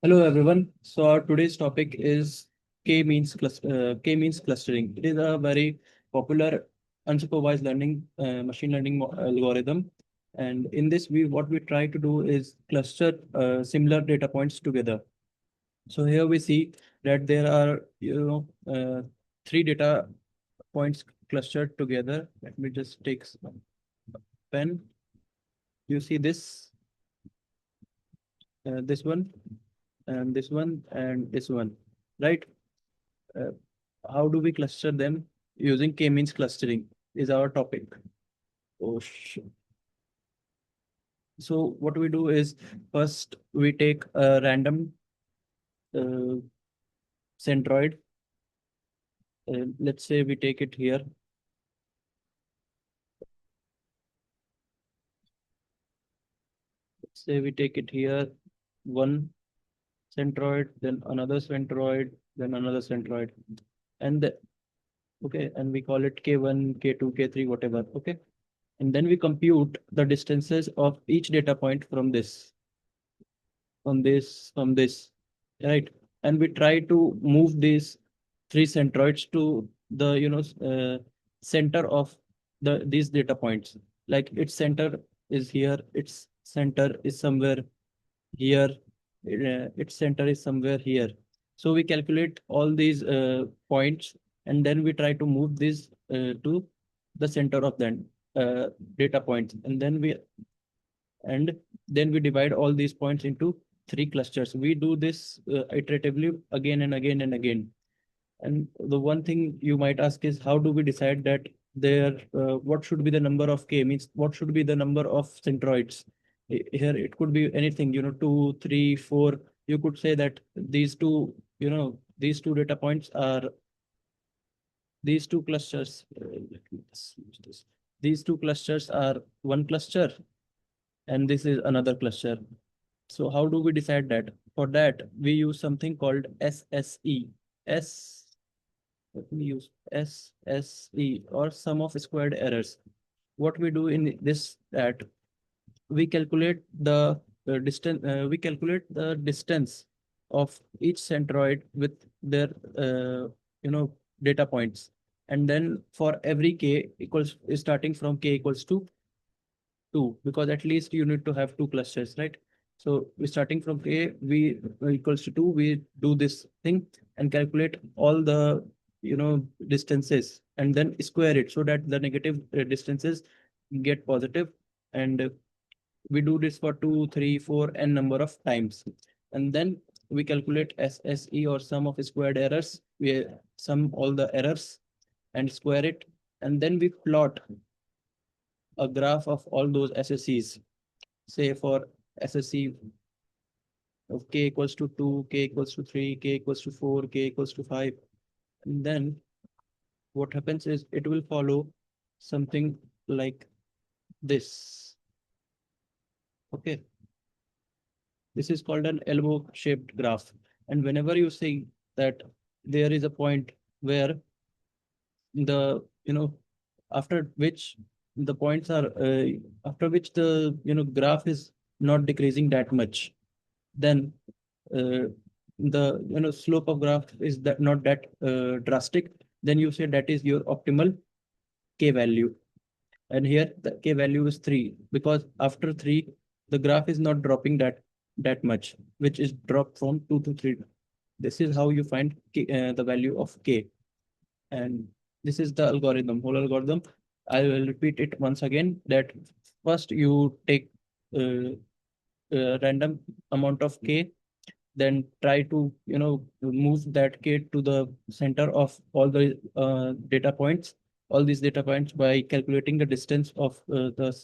Hello everyone. So our today's topic is K-means clustering. It is a very popular unsupervised learning machine learning algorithm. And in this, what we try to do is cluster similar data points together. So here we see that there are three data points clustered together. Let me just take a pen. You see this one, and this one, and this one, right? Uh, how do we cluster them using K-means clustering is our topic. Oh, so what we do is first we take a random uh, centroid. Let's say we take it here. Let's say we take it here, one centroid, then another centroid, then another centroid, and okay, and we call it K1, K2, K3, whatever. Okay, and then we compute the distances of each data point from this, right? And we try to move these three centroids to the center of these data points. Like its center is here, its center is somewhere here, its center is somewhere here. So we calculate all these points, and then we try to move this to the center of that uh, data points, and then we divide all these points into three clusters. We do this iteratively again and again and again. And the one thing you might ask is, how do we decide that what should be the number of K, means what should be the number of centroids? Here it could be anything, two, three, four. You could say that these two data points are these two clusters. Let me just use this. These two clusters are one cluster, and this is another cluster. So how do we decide that? For that, we use something called SSE. S, let me use SSE, or sum of squared errors. What we do in this, that we calculate the distance of each centroid with their you know data points. And then for every k equals, starting from k equals to 2, because at least you need to have two clusters, right? So we starting from k, we equals to 2, we do this thing and calculate all the distances, and then square it so that the negative distances get positive. And we do this for 2, 3, 4, n number of times. And then we calculate SSE, or sum of squared errors. We sum all the errors and square it, and then we plot a graph of all those SSEs. Say for SSE of k equals to 2, k equals to 3, k equals to 4, k equals to 5. And then what happens is it will follow something like this. Okay. This is called an elbow shaped graph. And whenever you see that there is a point where the, after which the points are, after which the, graph is not decreasing that much, then uh, the slope of graph is that not that drastic, then you say that is your optimal k value. And here the k value is 3, because after 3 the graph is not dropping that much, which is dropped from 2 to 3. This is how you find the value of k. And this is the whole algorithm. I will repeat it once again, that first you take uh, a random amount of k, then try to move that k to the center of all the data points, all these data points, by calculating the distance of the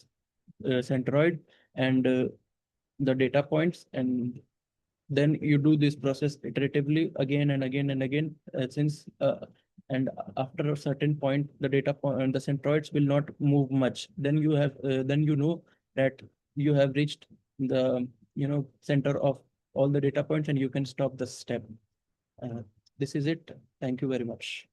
centroid and the data points. And then you do this process iteratively again and again and again, since and after a certain point the data point and the centroids will not move much, then then that you have reached the center of all the data points, and you can stop the step. uh, this is it. Thank you very much.